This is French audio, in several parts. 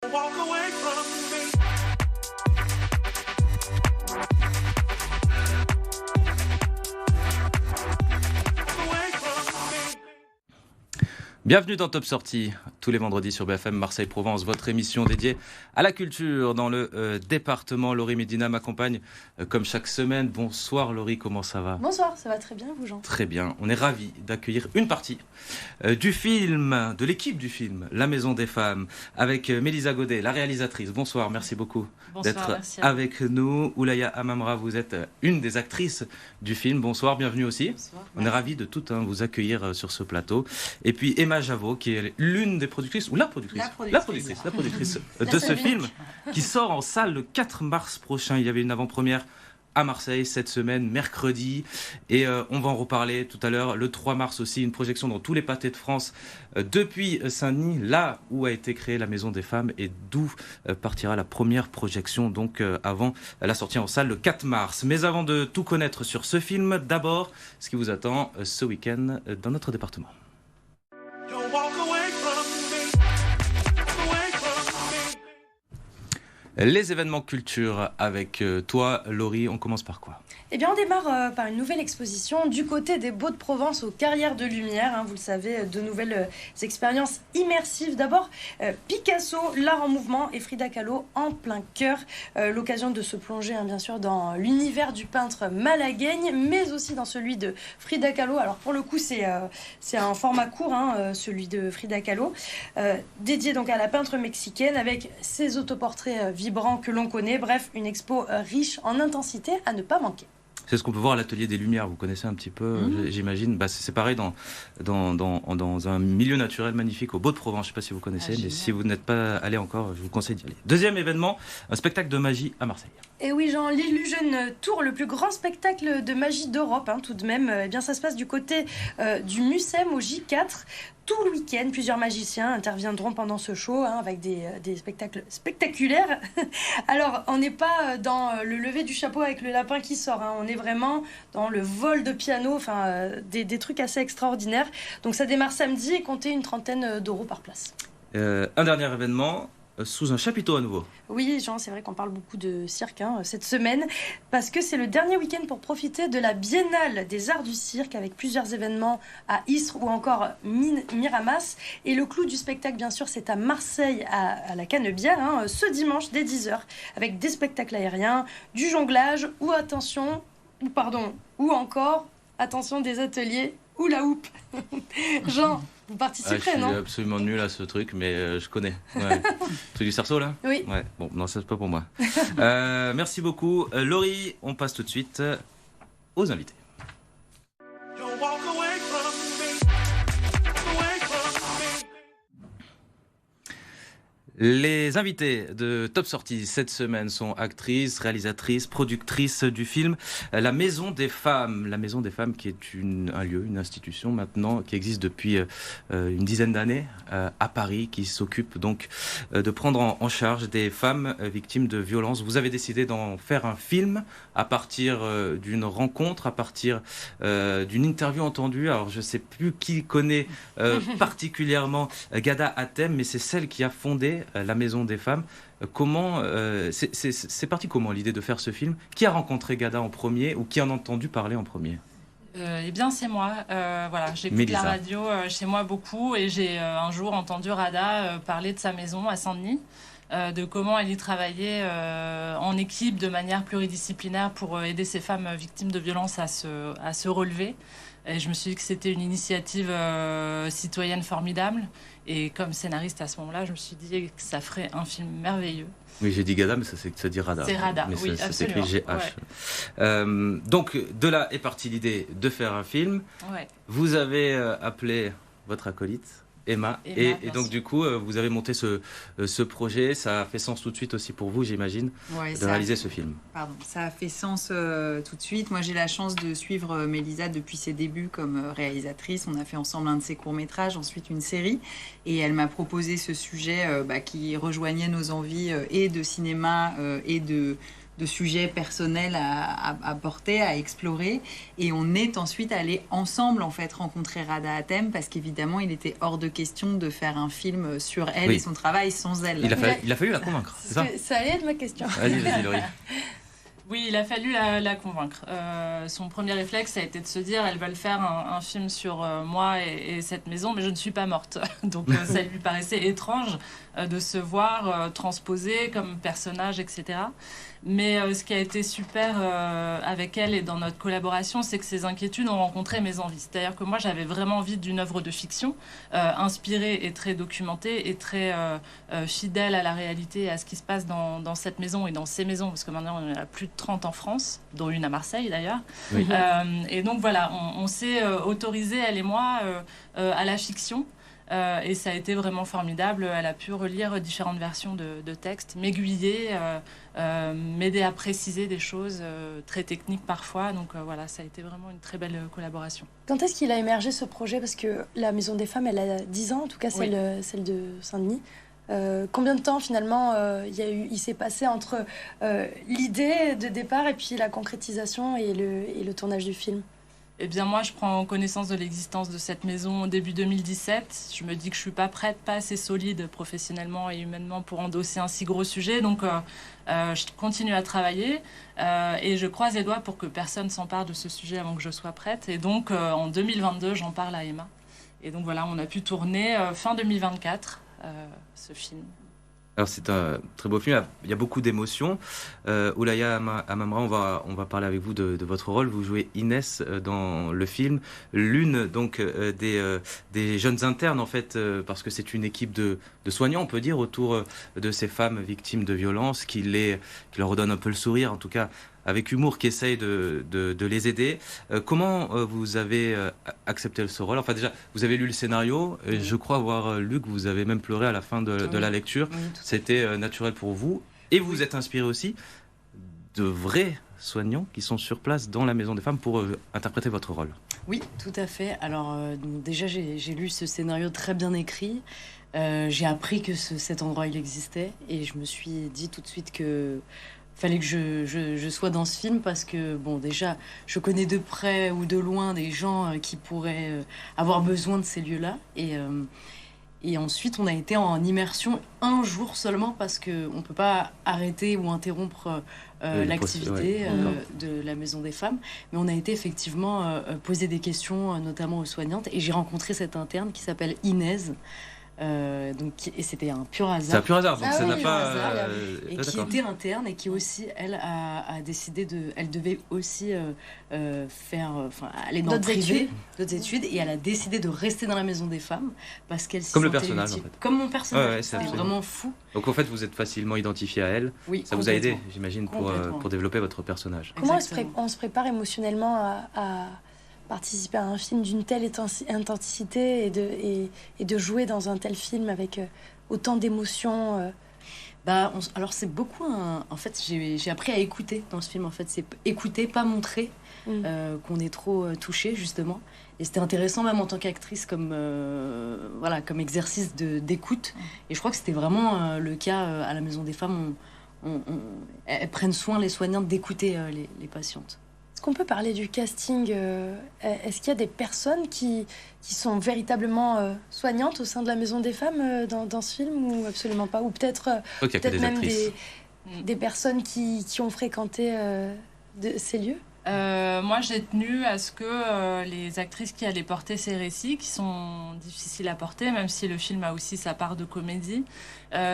Walk away from me. Away from me. Bienvenue dans Top Sortie, tous les vendredis sur BFM Marseille-Provence, votre émission dédiée à la culture dans le département. Laurie Médina m'accompagne comme chaque semaine. Bonsoir Laurie, comment ça va ? Bonsoir, ça va très bien, vous Jean ? Très bien, on est ravis d'accueillir une partie du film, de l'équipe du film La Maison des Femmes, avec Mélisa Godet, la réalisatrice. Bonsoir, merci beaucoup d'être avec nous. Oulaya Amamra, vous êtes une des actrices du film. Bonsoir, bienvenue aussi. Bonsoir. On est ravis de toutes vous accueillir sur ce plateau. Et puis Emma Javot, qui est l'une des productrices, ou la productrice de ce film, qui sort en salle le 4 mars prochain. Il y avait une avant-première à Marseille cette semaine, mercredi, et on va en reparler tout à l'heure. Le 3 mars aussi, une projection dans tous les pâtés de France depuis Saint-Denis, là où a été créée la Maison des Femmes et d'où partira la première projection, donc avant la sortie en salle le 4 mars. Mais avant de tout connaître sur ce film, d'abord, ce qui vous attend ce week-end dans notre département. Don't walk away from me. Away from me. Les événements culture avec toi, Laurie, on commence par quoi ? Eh bien, on démarre par une nouvelle exposition du côté des Baux-de-Provence aux Carrières de Lumière. Vous le savez, de nouvelles expériences immersives. D'abord, Picasso, l'art en mouvement et Frida Kahlo en plein cœur. L'occasion de se plonger, bien sûr, dans l'univers du peintre malaguegne, mais aussi dans celui de Frida Kahlo. Alors, pour le coup, c'est un format court, celui de Frida Kahlo, dédié donc à la peintre mexicaine avec ses autoportraits vibrants que l'on connaît. Bref, une expo riche en intensité à ne pas manquer. C'est ce qu'on peut voir à l'Atelier des Lumières, vous connaissez un petit peu, j'imagine. C'est pareil dans un milieu naturel magnifique au Baux-de-Provence, je ne sais pas si vous connaissez, mais si vous n'êtes pas allé encore, je vous conseille d'y aller. Deuxième événement, un spectacle de magie à Marseille. Et oui, Jean, l'Illusion Tour, le plus grand spectacle de magie d'Europe, tout de même. Eh bien, ça se passe du côté du Mucem au J4. Tout le week-end, plusieurs magiciens interviendront pendant ce show avec des spectacles spectaculaires. Alors, on n'est pas dans le lever du chapeau avec le lapin qui sort. On est vraiment dans le vol de piano, des trucs assez extraordinaires. Donc, ça démarre samedi et comptez une 30aine d'euros par place. Un dernier événement, sous un chapiteau à nouveau. Oui, Jean, c'est vrai qu'on parle beaucoup de cirque cette semaine, parce que c'est le dernier week-end pour profiter de la Biennale des Arts du Cirque, avec plusieurs événements à Istres ou encore Miramas. Et le clou du spectacle, bien sûr, c'est à Marseille, à la Canebière, ce dimanche dès 10h, avec des spectacles aériens, du jonglage, ou encore, attention, des ateliers ou la houppe. Jean, vous participerez, non ? Je suis absolument nul à ce truc, mais je connais. Ouais. Truc du cerceau, là ? Oui. Ouais. Bon, non, ça, c'est pas pour moi. Merci beaucoup. Laurie, on passe tout de suite aux invités. Don't walk away from me. Away from me. Les invités de Top Sortie cette semaine sont actrices, réalisatrices, productrices du film La Maison des Femmes. La Maison des Femmes qui est un lieu, une institution maintenant qui existe depuis une dizaine d'années à Paris, qui s'occupe donc de prendre en charge des femmes victimes de violences. Vous avez décidé d'en faire un film à partir d'une rencontre, à partir d'une interview entendue. Alors je ne sais plus qui connaît particulièrement Ghada Hatem, mais c'est celle qui a fondé La Maison des Femmes. Comment c'est parti comment l'idée de faire ce film ? Qui a rencontré Ghada en premier ou qui en a entendu parler en premier ? Eh bien, c'est moi. J'écoute Mélisa. la radio chez moi beaucoup et j'ai un jour entendu Rada parler de sa maison à Saint-Denis, de comment elle y travaillait en équipe de manière pluridisciplinaire pour aider ces femmes victimes de violences à se relever. Et je me suis dit que c'était une initiative citoyenne formidable. Et comme scénariste à ce moment-là, je me suis dit que ça ferait un film merveilleux. Oui, j'ai dit Ghada, mais ça dit Rada. C'est Rada, mais oui, ça s'écrit absolument. GH. Donc, de là est partie l'idée de faire un film. Ouais. Vous avez appelé votre acolyte, Emma, et donc sûr. du coup, vous avez monté ce projet. Ça a fait sens tout de suite aussi pour vous, j'imagine, Ouais, de réaliser ce film. Ça a fait sens tout de suite. Moi, j'ai la chance de suivre Mélisa depuis ses débuts comme réalisatrice. On a fait ensemble un de ses courts-métrages, ensuite une série. Et elle m'a proposé ce sujet qui rejoignait nos envies et de cinéma et de sujets personnels à porter, à explorer. Et on est ensuite allés ensemble en fait rencontrer Rada Hatem parce qu'évidemment il était hors de question de faire un film sur elle et son travail sans elle. Il a fallu la convaincre, c'est ça? Ça allait être ma question. Vas-y, Laurie. Oui, il a fallu la convaincre. Son premier réflexe a été de se dire, elles veulent faire un film sur moi et cette maison, mais je ne suis pas morte. Donc ça lui paraissait étrange de se voir transposée comme personnage, etc. Mais ce qui a été super avec elle et dans notre collaboration, c'est que ces inquiétudes ont rencontré mes envies. C'est-à-dire que moi, j'avais vraiment envie d'une œuvre de fiction, inspirée et très documentée et très fidèle à la réalité et à ce qui se passe dans cette maison et dans ces maisons, parce que maintenant, on en a plus de 30 en France, dont une à Marseille d'ailleurs. Oui. Et donc voilà, on s'est autorisé, elle et moi, à la fiction. Et ça a été vraiment formidable. Elle a pu relire différentes versions de textes, m'aiguiller, m'aider à préciser des choses très techniques parfois. Donc voilà, ça a été vraiment une très belle collaboration. Quand est-ce qu'il a émergé ce projet? Parce que la Maison des Femmes, elle a 10 ans, en tout cas celle de Saint-Denis. Combien de temps finalement il s'est passé entre l'idée de départ et puis la concrétisation et le tournage du film? Eh bien, moi, je prends connaissance de l'existence de cette maison au début 2017. Je me dis que je ne suis pas prête, pas assez solide professionnellement et humainement pour endosser un si gros sujet. Donc, je continue à travailler et je croise les doigts pour que personne s'empare de ce sujet avant que je sois prête. Et donc, en 2022, j'en parle à Emma. Et donc, voilà, on a pu tourner fin 2024 ce film. Alors c'est un très beau film, il y a beaucoup d'émotions. Oulaya Amamra, on va parler avec vous de votre rôle. Vous jouez Inès dans le film, l'une donc des jeunes internes en fait, parce que c'est une équipe de soignants, on peut dire, autour de ces femmes victimes de violences, qui leur redonne un peu le sourire, en tout cas avec humour, qui essaye de les aider. Comment vous avez accepté ce rôle? Enfin déjà, vous avez lu le scénario, et je crois avoir lu que vous avez même pleuré à la fin de la lecture. Oui, c'était naturel pour vous. Et vous vous êtes inspiré aussi de vrais soignants qui sont sur place dans la Maison des Femmes pour interpréter votre rôle. Oui, tout à fait. Alors donc déjà, j'ai lu ce scénario très bien écrit. J'ai appris que cet endroit, il existait. Et je me suis dit tout de suite que fallait que je sois dans ce film parce que, bon, déjà, je connais de près ou de loin des gens qui pourraient avoir besoin de ces lieux-là. Et ensuite, on a été en immersion un jour seulement parce qu'on ne peut pas arrêter ou interrompre l'activité de la Maison des Femmes. Mais on a été effectivement poser des questions, notamment aux soignantes. Et j'ai rencontré cette interne qui s'appelle Inès. Et c'était un pur hasard. C'est un pur hasard, donc ça n'a pas... et qui était interne et qui aussi, elle, a décidé de... Elle devait aussi aller dans le privé, d'autres études, et elle a décidé de rester dans la Maison des Femmes parce qu'elle s'y Comme le sentait personnage, utile. en fait. Comme mon personnage, Ouais, c'était vraiment fou. Donc en fait, vous êtes facilement identifié à elle. Oui, Ça vous a aidé, complètement. j'imagine, Complètement. pour développer votre personnage. Comment Exactement. on se prépare émotionnellement à participer à un film d'une telle intensité et de jouer dans un tel film avec autant d'émotions Alors c'est beaucoup en fait, j'ai appris à écouter dans ce film. En fait, c'est écouter, pas montrer qu'on est trop touché, justement. Et c'était intéressant même en tant qu'actrice comme exercice d'écoute. Et je crois que c'était vraiment le cas à la Maison des Femmes. Elles prennent soin, les soignantes, d'écouter les patientes. Est-ce qu'on peut parler du casting? Est-ce qu'il y a des personnes qui sont véritablement soignantes au sein de la Maison des Femmes dans ce film ou absolument pas? Ou peut-être même des personnes qui ont fréquenté ces lieux? Moi, j'ai tenu à ce que les actrices qui allaient porter ces récits, qui sont difficiles à porter, même si le film a aussi sa part de comédie,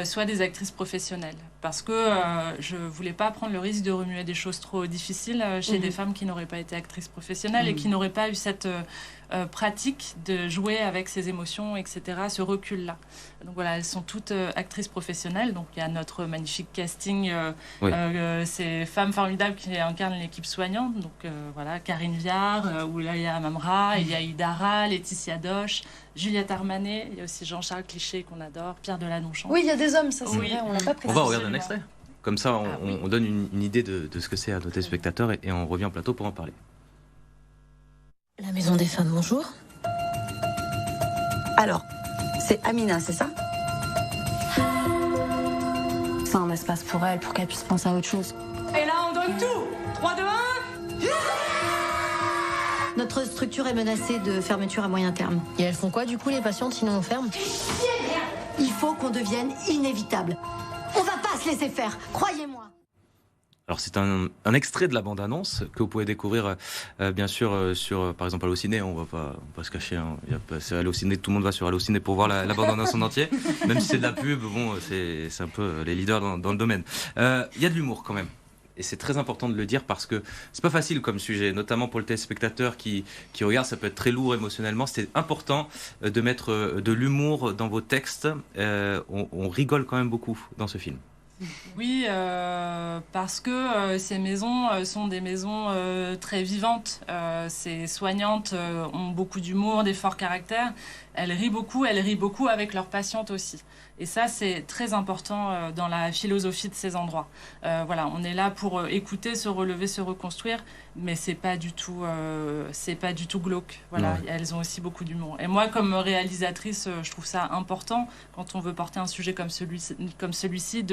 soient des actrices professionnelles. Parce que je voulais pas prendre le risque de remuer des choses trop difficiles chez des femmes qui n'auraient pas été actrices professionnelles et qui n'auraient pas eu cette pratique de jouer avec ses émotions, etc., ce recul-là. Donc voilà, elles sont toutes actrices professionnelles. Donc il y a notre magnifique casting, ces femmes formidables qui incarnent l'équipe soignante. Donc voilà, Karine Viard, Oulaya Amamra, il y a Idara, Laetitia Doche, Juliette Armanet, il y a aussi Jean-Charles Cliché qu'on adore, Pierre Deladonchamp. Oui, il y a des hommes, ça c'est Oui. vrai, on l'a pas précisé. On va regarder un extrait. Comme ça, Ah oui. on donne une idée de ce que c'est à nos téléspectateurs et on revient en plateau pour en parler. La Maison des Femmes, bonjour. Alors, c'est Amina, c'est ça? C'est un espace pour elle, pour qu'elle puisse penser à autre chose. Et là, on donne tout. 3, 2, 1. Notre structure est menacée de fermeture à moyen terme. Et elles font quoi, du coup, les patientes, sinon on ferme? Il faut qu'on devienne inévitable. On va pas se laisser faire, croyez-moi. Alors c'est un extrait de la bande-annonce que vous pouvez découvrir bien sûr sur par exemple Allociné, on va pas se cacher, hein. C'est Allociné, tout le monde va sur Allociné pour voir la bande-annonce en entier, même si c'est de la pub, bon c'est un peu les leaders dans le domaine. Il y a de l'humour quand même. Et c'est très important de le dire parce que c'est pas facile comme sujet, notamment pour le téléspectateur qui regarde, ça peut être très lourd émotionnellement. C'est important de mettre de l'humour dans vos textes. On rigole quand même beaucoup dans ce film. Oui, parce que ces maisons sont des maisons très vivantes. Ces soignantes ont beaucoup d'humour, des forts caractères. Elles rient beaucoup avec leurs patientes aussi. Et ça, c'est très important dans la philosophie de ces endroits. Voilà, on est là pour écouter, se relever, se reconstruire, mais c'est pas du tout glauque. Voilà, Ouais. elles ont aussi beaucoup d'humour. Et moi, comme réalisatrice, je trouve ça important quand on veut porter un sujet comme celui-ci,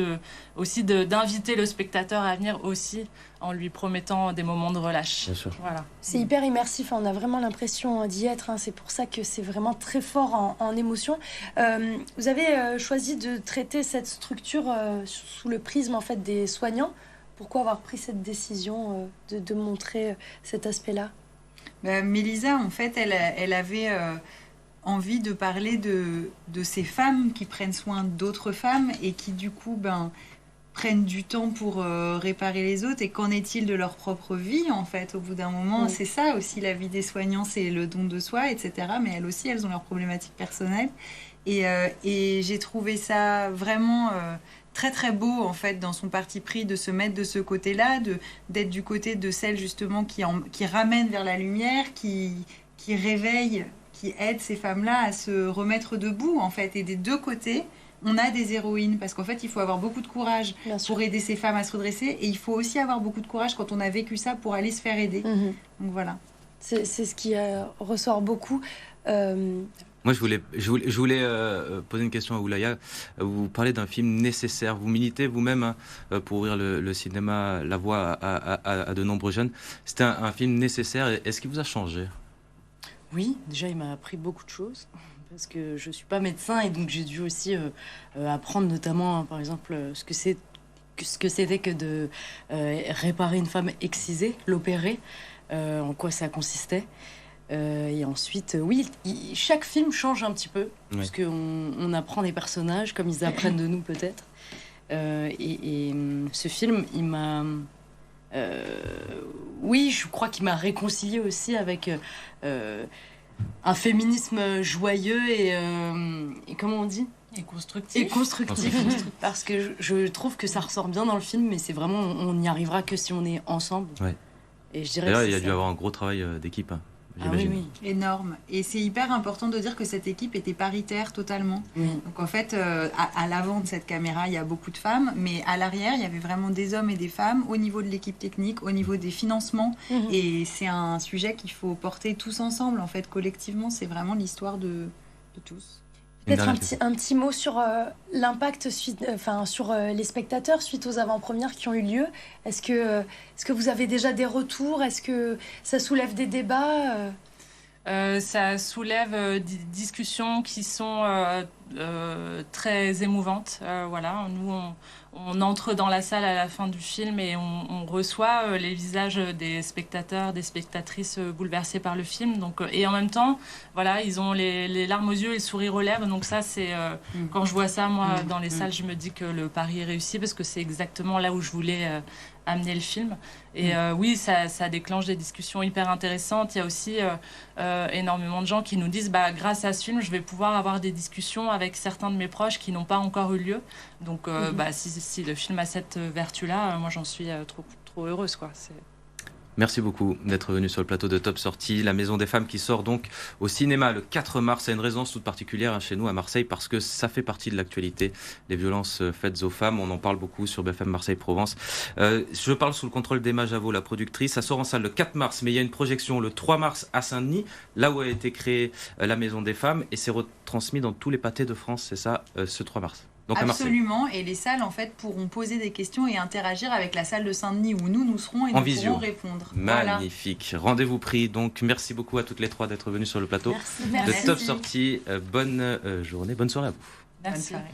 d'inviter le spectateur à venir aussi en lui promettant des moments de relâche. Bien sûr. Voilà. C'est hyper immersif, on a vraiment l'impression d'y être, hein. C'est pour ça que c'est vraiment très fort en émotion. Vous avez choisi de traiter cette structure sous le prisme en fait, des soignants. Pourquoi avoir pris cette décision de montrer cet aspect-là? Mélisa, en fait, elle avait envie de parler de ces femmes qui prennent soin d'autres femmes et qui, du coup, prennent du temps pour réparer les autres. Et qu'en est-il de leur propre vie, en fait, au bout d'un moment? C'est ça aussi, la vie des soignants, c'est le don de soi, etc. Mais elles aussi, elles ont leurs problématiques personnelles. Et j'ai trouvé ça vraiment très très beau, en fait, dans son parti pris de se mettre de ce côté-là, d'être du côté de celles, justement, qui ramènent vers la lumière, qui réveillent, qui aident ces femmes-là à se remettre debout, en fait. Et des deux côtés, on a des héroïnes, parce qu'en fait, il faut avoir beaucoup de courage pour aider ces femmes à se redresser, et il faut aussi avoir beaucoup de courage quand on a vécu ça pour aller se faire aider. Donc voilà. C'est ce qui ressort beaucoup. Moi, je voulais poser une question à Oulaya. Vous parlez d'un film nécessaire. Vous militez vous-même hein, pour ouvrir le cinéma, la voie à de nombreux jeunes. C'était un film nécessaire. Est-ce qu'il vous a changé? Oui, déjà, il m'a appris beaucoup de choses. Parce que je suis pas médecin et donc j'ai dû aussi apprendre notamment, hein, par exemple, ce que c'était que de réparer une femme excisée, l'opérer, en quoi ça consistait. Et ensuite, oui, chaque film change un petit peu, parce qu'on apprend des personnages comme ils apprennent de nous peut-être. Et ce film, il m'a... oui, je crois qu'il m'a réconcilié aussi avec un féminisme joyeux et comment on dit? Et constructif. Et constructif. Parce que je trouve que ça ressort bien dans le film, mais c'est vraiment, on n'y arrivera que si on est ensemble. Ouais. Et je dirais D'ailleurs, que il y a c'est dû ça. avoir un gros travail d'équipe. Hein. Ah oui, oui. Énorme. Et c'est hyper important de dire que cette équipe était paritaire totalement. Oui. Donc en fait, à l'avant de cette caméra, il y a beaucoup de femmes, mais à l'arrière, il y avait vraiment des hommes et des femmes au niveau de l'équipe technique, au niveau des financements. Et c'est un sujet qu'il faut porter tous ensemble, en fait, collectivement. C'est vraiment l'histoire de tous. Peut-être un petit mot sur l'impact sur les spectateurs suite aux avant-premières qui ont eu lieu. Est-ce que vous avez déjà des retours? Est-ce que ça soulève des débats? Ça soulève des discussions qui sont très émouvantes. Voilà, nous, on entre dans la salle à la fin du film et on reçoit les visages des spectateurs, des spectatrices bouleversés par le film. Donc, et en même temps, voilà, ils ont les larmes aux yeux et le sourire aux lèvres. Donc ça, c'est quand je vois ça, moi, dans les salles, je me dis que le pari est réussi parce que c'est exactement là où je voulais amener le film. Et oui, ça déclenche des discussions hyper intéressantes. Il y a aussi énormément de gens qui nous disent grâce à ce film, je vais pouvoir avoir des discussions avec certains de mes proches qui n'ont pas encore eu lieu. Donc si le film a cette vertu-là, moi j'en suis trop heureuse, quoi. Merci beaucoup d'être venu sur le plateau de Top Sortie. La Maison des Femmes qui sort donc au cinéma le 4 mars. C'est une résonance toute particulière chez nous à Marseille parce que ça fait partie de l'actualité. Les violences faites aux femmes, on en parle beaucoup sur BFM Marseille-Provence. Je parle sous le contrôle d'Emma Javot, la productrice. Ça sort en salle le 4 mars, mais il y a une projection le 3 mars à Saint-Denis, là où a été créée la Maison des Femmes, et c'est retransmis dans tous les pâtés de France, c'est ça, ce 3 mars. Donc à Marseille. Absolument, et les salles en fait pourront poser des questions et interagir avec la salle de Saint-Denis où nous serons et En nous visio. pourrons répondre. Voilà. Magnifique. Rendez-vous pris. Donc merci beaucoup à toutes les trois d'être venues sur le plateau Merci. de Merci. Top Sortie. Bonne journée, bonne soirée à vous. Bonne Merci. soirée.